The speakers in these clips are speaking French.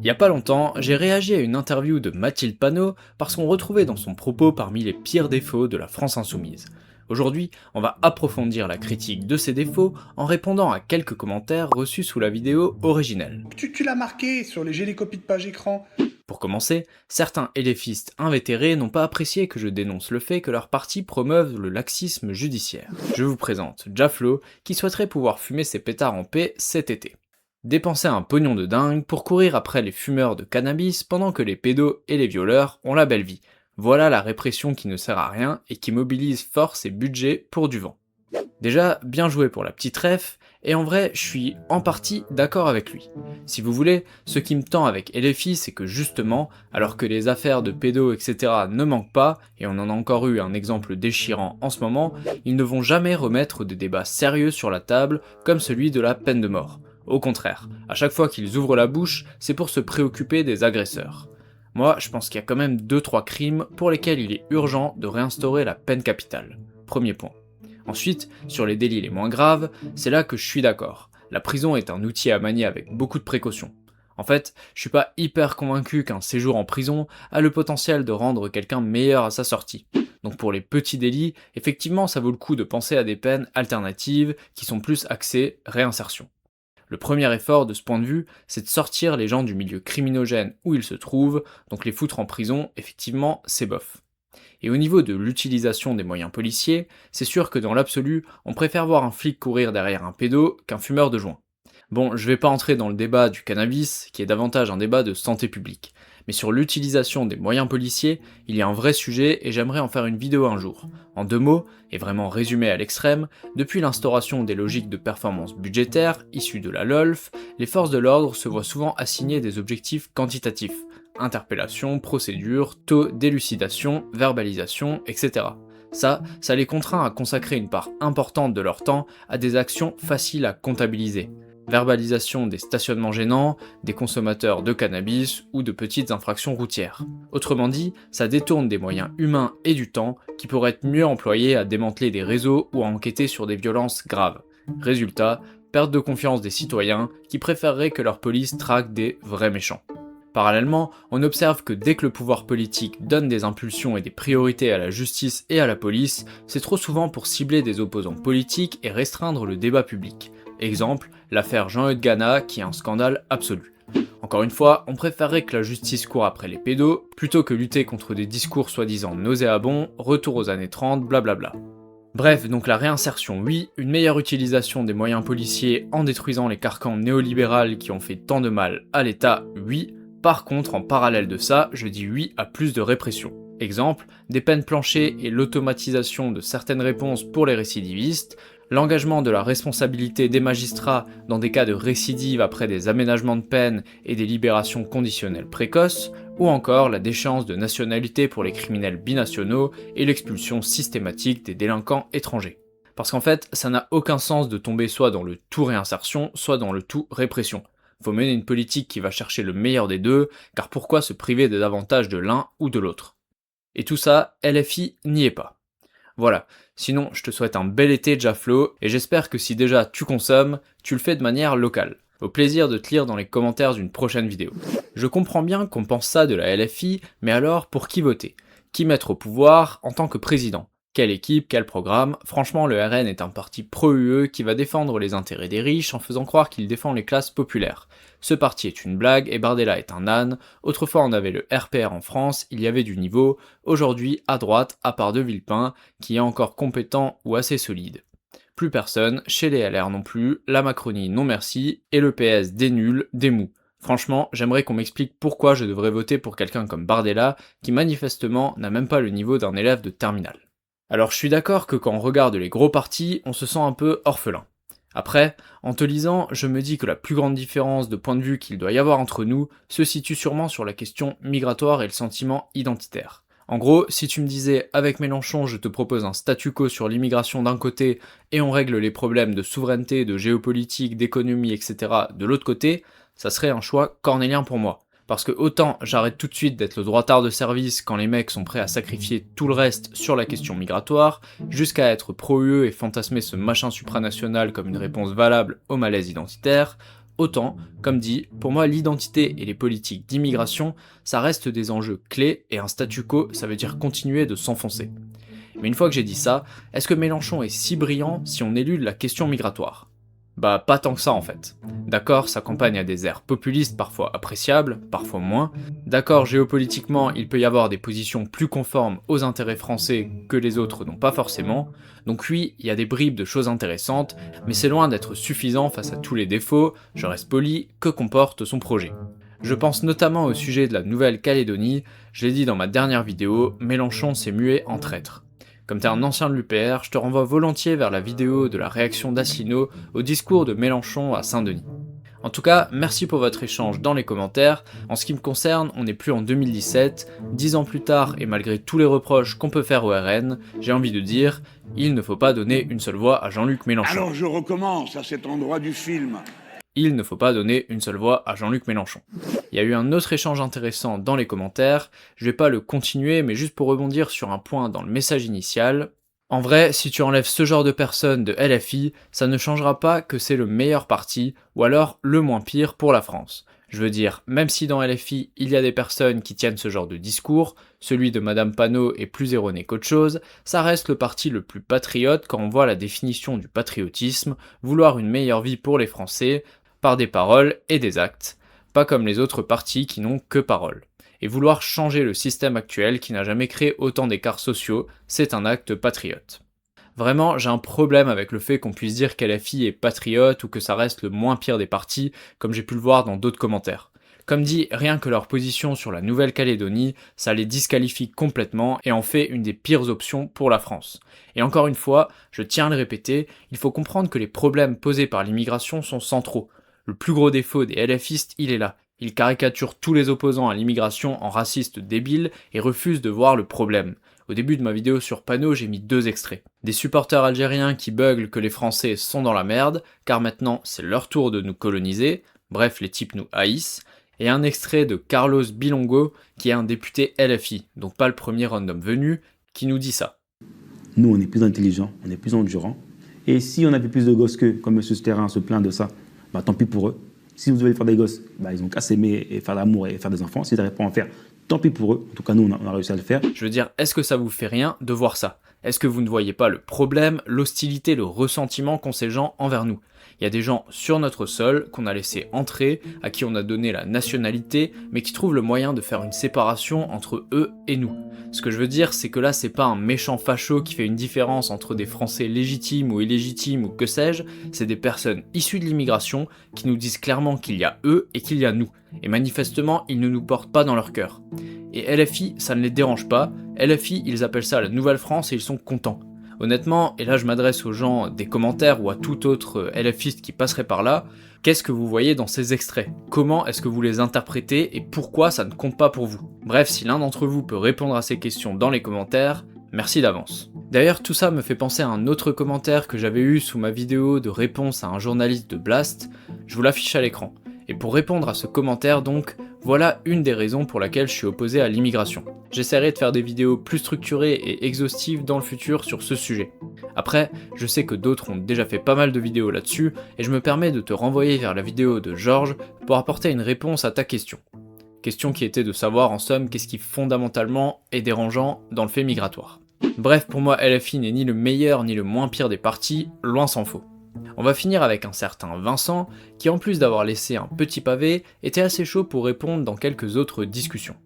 Il y a pas longtemps, j'ai réagi à une interview de Mathilde Panot parce qu'on retrouvait dans son propos parmi les pires défauts de la France insoumise. Aujourd'hui, on va approfondir la critique de ces défauts en répondant à quelques commentaires reçus sous la vidéo originelle. Tu l'as marqué sur les gélicopies de page écran. Pour commencer, certains LFistes invétérés n'ont pas apprécié que je dénonce le fait que leur parti promeuve le laxisme judiciaire. Je vous présente Jaflo, qui souhaiterait pouvoir fumer ses pétards en paix cet été. Dépenser un pognon de dingue pour courir après les fumeurs de cannabis pendant que les pédos et les violeurs ont la belle vie. Voilà la répression qui ne sert à rien et qui mobilise force et budget pour du vent. Déjà, bien joué pour la petite ref, et en vrai, je suis en partie d'accord avec lui. Si vous voulez, ce qui me tend avec LFI, c'est que justement, alors que les affaires de pédos, etc. ne manquent pas, et on en a encore eu un exemple déchirant en ce moment, ils ne vont jamais remettre des débats sérieux sur la table, comme celui de la peine de mort. Au contraire, à chaque fois qu'ils ouvrent la bouche, c'est pour se préoccuper des agresseurs. Moi, je pense qu'il y a quand même 2-3 crimes pour lesquels il est urgent de réinstaurer la peine capitale. Premier point. Ensuite, sur les délits les moins graves, c'est là que je suis d'accord. La prison est un outil à manier avec beaucoup de précautions. En fait, je suis pas hyper convaincu qu'un séjour en prison a le potentiel de rendre quelqu'un meilleur à sa sortie. Donc pour les petits délits, effectivement ça vaut le coup de penser à des peines alternatives qui sont plus axées réinsertion. Le premier effort de ce point de vue, c'est de sortir les gens du milieu criminogène où ils se trouvent, donc les foutre en prison, effectivement, c'est bof. Et au niveau de l'utilisation des moyens policiers, c'est sûr que dans l'absolu, on préfère voir un flic courir derrière un pédo qu'un fumeur de joint. Bon, je vais pas entrer dans le débat du cannabis, qui est davantage un débat de santé publique. Mais sur l'utilisation des moyens policiers, il y a un vrai sujet et j'aimerais en faire une vidéo un jour. En 2 mots, et vraiment résumé à l'extrême, depuis l'instauration des logiques de performance budgétaire, issues de la LOLF, les forces de l'ordre se voient souvent assigner des objectifs quantitatifs. Interpellation, procédure, taux d'élucidation, verbalisation, etc. Ça les contraint à consacrer une part importante de leur temps à des actions faciles à comptabiliser. Verbalisation des stationnements gênants, des consommateurs de cannabis ou de petites infractions routières. Autrement dit, ça détourne des moyens humains et du temps qui pourraient être mieux employés à démanteler des réseaux ou à enquêter sur des violences graves. Résultat, perte de confiance des citoyens qui préféreraient que leur police traque des vrais méchants. Parallèlement, on observe que dès que le pouvoir politique donne des impulsions et des priorités à la justice et à la police, c'est trop souvent pour cibler des opposants politiques et restreindre le débat public. Exemple, l'affaire Jean-Eudes Gana qui est un scandale absolu. Encore une fois, on préférerait que la justice court après les pédos, plutôt que lutter contre des discours soi-disant nauséabonds, retour aux années 30, blablabla. Bref, donc la réinsertion oui, une meilleure utilisation des moyens policiers en détruisant les carcans néolibéraux qui ont fait tant de mal à l'État, oui. Par contre, en parallèle de ça, je dis oui à plus de répression. Exemple, des peines planchées et l'automatisation de certaines réponses pour les récidivistes, l'engagement de la responsabilité des magistrats dans des cas de récidive après des aménagements de peine et des libérations conditionnelles précoces, ou encore la déchéance de nationalité pour les criminels binationaux et l'expulsion systématique des délinquants étrangers. Parce qu'en fait, ça n'a aucun sens de tomber soit dans le tout réinsertion, soit dans le tout répression. Faut mener une politique qui va chercher le meilleur des deux, car pourquoi se priver des avantages de l'un ou de l'autre? Et tout ça, LFI n'y est pas. Voilà, sinon je te souhaite un bel été Jaflo, et j'espère que si déjà tu consommes, tu le fais de manière locale. Au plaisir de te lire dans les commentaires d'une prochaine vidéo. Je comprends bien qu'on pense ça de la LFI, mais alors pour qui voter? Qui mettre au pouvoir en tant que président? Quelle équipe, quel programme? Franchement, le RN est un parti pro-UE qui va défendre les intérêts des riches en faisant croire qu'il défend les classes populaires. Ce parti est une blague et Bardella est un âne. Autrefois on avait le RPR en France, il y avait du niveau. Aujourd'hui, à droite, à part De Villepin, qui est encore compétent ou assez solide. Plus personne, chez les LR non plus, la Macronie non merci, et le PS des nuls, des mous. Franchement, j'aimerais qu'on m'explique pourquoi je devrais voter pour quelqu'un comme Bardella, qui manifestement n'a même pas le niveau d'un élève de terminale. Alors je suis d'accord que quand on regarde les gros partis, on se sent un peu orphelin. Après, en te lisant, je me dis que la plus grande différence de point de vue qu'il doit y avoir entre nous se situe sûrement sur la question migratoire et le sentiment identitaire. En gros, si tu me disais « avec Mélenchon, je te propose un statu quo sur l'immigration d'un côté et on règle les problèmes de souveraineté, de géopolitique, d'économie, etc. de l'autre côté », ça serait un choix cornélien pour moi. Parce que autant j'arrête tout de suite d'être le droitard de service quand les mecs sont prêts à sacrifier tout le reste sur la question migratoire, jusqu'à être pro-UE et fantasmer ce machin supranational comme une réponse valable au malaise identitaire, Autant, comme dit, pour moi l'identité et les politiques d'immigration, ça reste des enjeux clés et un statu quo, ça veut dire continuer de s'enfoncer. Mais une fois que j'ai dit ça, est-ce que Mélenchon est si brillant si on élude la question migratoire ? Bah pas tant que ça en fait. D'accord, sa campagne a des airs populistes parfois appréciables, parfois moins. D'accord, géopolitiquement, il peut y avoir des positions plus conformes aux intérêts français que les autres n'ont pas forcément. Donc oui, il y a des bribes de choses intéressantes, mais c'est loin d'être suffisant face à tous les défauts, je reste poli, que comporte son projet. Je pense notamment au sujet de la Nouvelle-Calédonie, je l'ai dit dans ma dernière vidéo, Mélenchon s'est mué en traître. Comme t'es un ancien de l'UPR, je te renvoie volontiers vers la vidéo de la réaction d'Asselineau au discours de Mélenchon à Saint-Denis. En tout cas, merci pour votre échange dans les commentaires. En ce qui me concerne, on n'est plus en 2017, 10 ans plus tard et malgré tous les reproches qu'on peut faire au RN, j'ai envie de dire, il ne faut pas donner une seule voix à Jean-Luc Mélenchon. Alors je recommence à cet endroit du film. Il ne faut pas donner une seule voix à Jean-Luc Mélenchon. Il y a eu un autre échange intéressant dans les commentaires, je vais pas le continuer mais juste pour rebondir sur un point dans le message initial. En vrai, si tu enlèves ce genre de personnes de LFI, ça ne changera pas que c'est le meilleur parti, ou alors le moins pire pour la France. Je veux dire, même si dans LFI il y a des personnes qui tiennent ce genre de discours, celui de Madame Panot est plus erroné qu'autre chose, ça reste le parti le plus patriote quand on voit la définition du patriotisme, vouloir une meilleure vie pour les Français, par des paroles et des actes, pas comme les autres partis qui n'ont que paroles. Et vouloir changer le système actuel qui n'a jamais créé autant d'écarts sociaux, c'est un acte patriote. Vraiment, j'ai un problème avec le fait qu'on puisse dire qu'LFI est patriote ou que ça reste le moins pire des partis, comme j'ai pu le voir dans d'autres commentaires. Comme dit, rien que leur position sur la Nouvelle-Calédonie, ça les disqualifie complètement et en fait une des pires options pour la France. Et encore une fois, je tiens à le répéter, il faut comprendre que les problèmes posés par l'immigration sont centraux. Le plus gros défaut des LFistes, il est là. Ils caricaturent tous les opposants à l'immigration en racistes débiles et refusent de voir le problème. Au début de ma vidéo sur Panot, j'ai mis 2 extraits. Des supporters algériens qui buglent que les Français sont dans la merde, car maintenant c'est leur tour de nous coloniser, bref les types nous haïssent, et un extrait de Carlos Bilongo, qui est un député LFI, donc pas le premier random venu, qui nous dit ça. Nous on est plus intelligents, on est plus endurants, et si on avait plus de gosses qu'eux, comme M. Sterrin se plaint de ça, bah tant pis pour eux. Si vous devez faire des gosses, bah ils ont qu'à s'aimer et faire l'amour et faire des enfants. S'ils n'arrivent pas à en faire, tant pis pour eux. En tout cas, nous, on a réussi à le faire. Je veux dire, est-ce que ça vous fait rien de voir ça ? Est-ce que vous ne voyez pas le problème, l'hostilité, le ressentiment qu'ont ces gens envers nous ? Il y a des gens sur notre sol qu'on a laissé entrer, à qui on a donné la nationalité, mais qui trouvent le moyen de faire une séparation entre eux et nous. Ce que je veux dire, c'est que là, c'est pas un méchant facho qui fait une différence entre des Français légitimes ou illégitimes ou que sais-je, c'est des personnes issues de l'immigration qui nous disent clairement qu'il y a eux et qu'il y a nous. Et manifestement, ils ne nous portent pas dans leur cœur. Et LFI, ça ne les dérange pas. LFI, ils appellent ça la Nouvelle-France et ils sont contents. Honnêtement, et là je m'adresse aux gens des commentaires ou à tout autre LFiste qui passerait par là, qu'est-ce que vous voyez dans ces extraits ? Comment est-ce que vous les interprétez et pourquoi ça ne compte pas pour vous ? Bref, si l'un d'entre vous peut répondre à ces questions dans les commentaires, merci d'avance. D'ailleurs, tout ça me fait penser à un autre commentaire que j'avais eu sous ma vidéo de réponse à un journaliste de Blast, je vous l'affiche à l'écran. Et pour répondre à ce commentaire donc, voilà une des raisons pour laquelle je suis opposé à l'immigration. J'essaierai de faire des vidéos plus structurées et exhaustives dans le futur sur ce sujet. Après, je sais que d'autres ont déjà fait pas mal de vidéos là-dessus, et je me permets de te renvoyer vers la vidéo de Georges pour apporter une réponse à ta question. Question qui était de savoir en somme qu'est-ce qui fondamentalement est dérangeant dans le fait migratoire. Bref, pour moi LFI n'est ni le meilleur ni le moins pire des partis, loin s'en faut. On va finir avec un certain Vincent, qui en plus d'avoir laissé un petit pavé, était assez chaud pour répondre dans quelques autres discussions.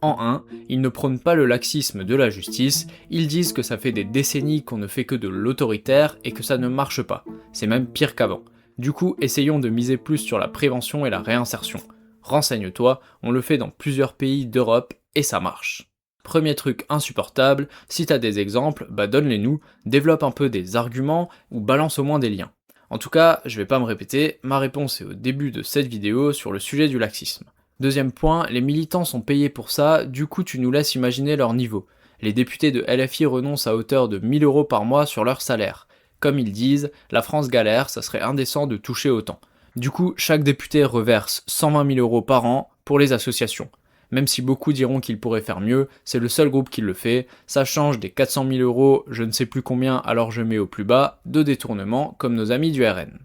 En 1, ils ne prônent pas le laxisme de la justice, ils disent que ça fait des décennies qu'on ne fait que de l'autoritaire et que ça ne marche pas, c'est même pire qu'avant. Du coup, essayons de miser plus sur la prévention et la réinsertion. Renseigne-toi, on le fait dans plusieurs pays d'Europe et ça marche. Premier truc insupportable, si t'as des exemples, bah donne-les nous, développe un peu des arguments ou balance au moins des liens. En tout cas, je vais pas me répéter, ma réponse est au début de cette vidéo sur le sujet du laxisme. Deuxième point, les militants sont payés pour ça, du coup tu nous laisses imaginer leur niveau. Les députés de LFI renoncent à hauteur de 1000 € par mois sur leur salaire. Comme ils disent, la France galère, ça serait indécent de toucher autant. Du coup, chaque député reverse 120 000 € par an pour les associations. Même si beaucoup diront qu'il pourrait faire mieux, c'est le seul groupe qui le fait, ça change des 400 000 €, je ne sais plus combien alors je mets au plus bas, de détournement comme nos amis du RN.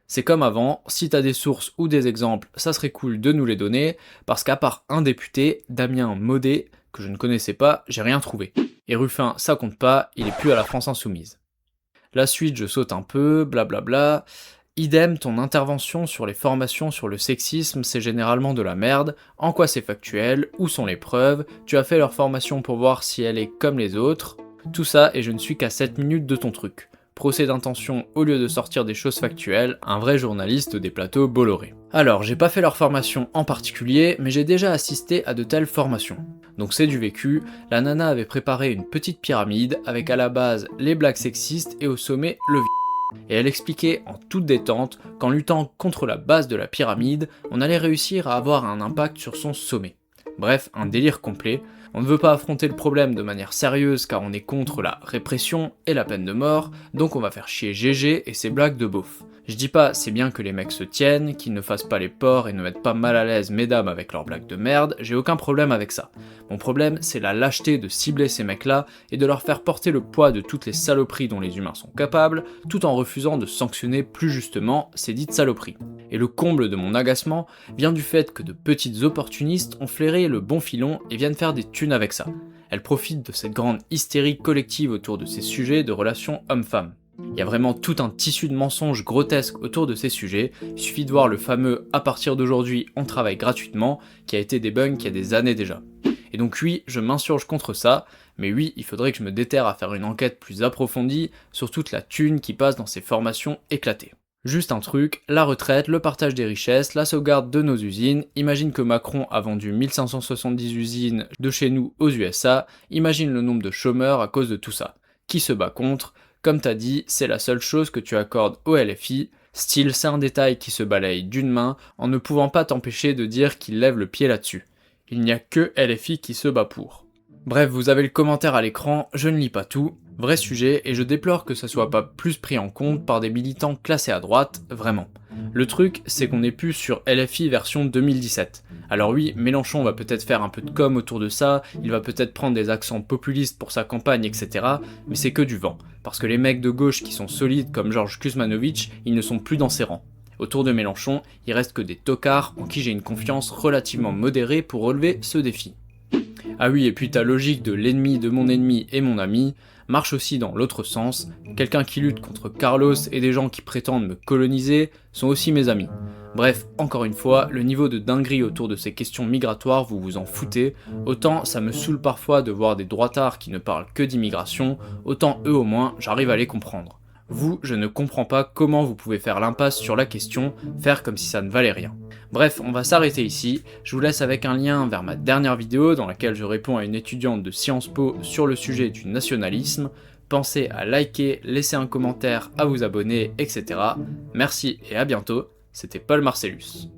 C'est comme avant, si t'as des sources ou des exemples, ça serait cool de nous les donner, parce qu'à part un député, Damien Maudet, que je ne connaissais pas, j'ai rien trouvé. Et Ruffin, ça compte pas, il est plus à la France Insoumise. La suite, je saute un peu, blablabla. Idem, ton intervention sur les formations sur le sexisme, c'est généralement de la merde. En quoi c'est factuel? Où sont les preuves? Tu as fait leur formation pour voir si elle est comme les autres? Tout ça, et je ne suis qu'à 7 minutes de ton truc. Procès d'intention au lieu de sortir des choses factuelles, un vrai journaliste des plateaux Bolloré. Alors, j'ai pas fait leur formation en particulier, mais j'ai déjà assisté à de telles formations. Donc c'est du vécu, la nana avait préparé une petite pyramide avec à la base les blagues sexistes et au sommet le et elle expliquait en toute détente qu'en luttant contre la base de la pyramide, on allait réussir à avoir un impact sur son sommet. Bref, un délire complet. On ne veut pas affronter le problème de manière sérieuse car on est contre la répression et la peine de mort, donc on va faire chier GG et ses blagues de beauf. Je dis pas c'est bien que les mecs se tiennent, qu'ils ne fassent pas les porcs et ne mettent pas mal à l'aise mesdames avec leurs blagues de merde, j'ai aucun problème avec ça. Mon problème c'est la lâcheté de cibler ces mecs là et de leur faire porter le poids de toutes les saloperies dont les humains sont capables, tout en refusant de sanctionner plus justement ces dites saloperies. Et le comble de mon agacement vient du fait que de petites opportunistes ont flairé le bon filon et viennent faire des thunes avec ça. Elles profitent de cette grande hystérie collective autour de ces sujets de relations hommes-femmes. Il y a vraiment tout un tissu de mensonges grotesques autour de ces sujets, il suffit de voir le fameux « à partir d'aujourd'hui, on travaille gratuitement » qui a été débunk il y a des années déjà. Et donc oui, je m'insurge contre ça, mais oui, il faudrait que je me déterre à faire une enquête plus approfondie sur toute la thune qui passe dans ces formations éclatées. Juste un truc, la retraite, le partage des richesses, la sauvegarde de nos usines, imagine que Macron a vendu 1570 usines de chez nous aux USA, imagine le nombre de chômeurs à cause de tout ça. Qui se bat contre? Comme t'as dit, c'est la seule chose que tu accordes au LFI, style c'est un détail qui se balaye d'une main en ne pouvant pas t'empêcher de dire qu'il lève le pied là-dessus. Il n'y a que LFI qui se bat pour. Bref, vous avez le commentaire à l'écran, je ne lis pas tout, vrai sujet, et je déplore que ça soit pas plus pris en compte par des militants classés à droite, vraiment. Le truc, c'est qu'on est plus sur LFI version 2017. Alors oui, Mélenchon va peut-être faire un peu de com autour de ça, il va peut-être prendre des accents populistes pour sa campagne, etc. Mais c'est que du vent, parce que les mecs de gauche qui sont solides comme Georges Kuzmanovic, ils ne sont plus dans ses rangs. Autour de Mélenchon, il reste que des tocards en qui j'ai une confiance relativement modérée pour relever ce défi. Ah oui, et puis ta logique de l'ennemi de mon ennemi et mon ami marche aussi dans l'autre sens, quelqu'un qui lutte contre Carlos et des gens qui prétendent me coloniser sont aussi mes amis. Bref, encore une fois, le niveau de dinguerie autour de ces questions migratoires, vous vous en foutez, autant ça me saoule parfois de voir des droitards qui ne parlent que d'immigration, autant eux au moins j'arrive à les comprendre. Vous, je ne comprends pas comment vous pouvez faire l'impasse sur la question, faire comme si ça ne valait rien. Bref, on va s'arrêter ici, je vous laisse avec un lien vers ma dernière vidéo dans laquelle je réponds à une étudiante de Sciences Po sur le sujet du nationalisme. Pensez à liker, laisser un commentaire, à vous abonner, etc. Merci et à bientôt, c'était Paul Marcellus.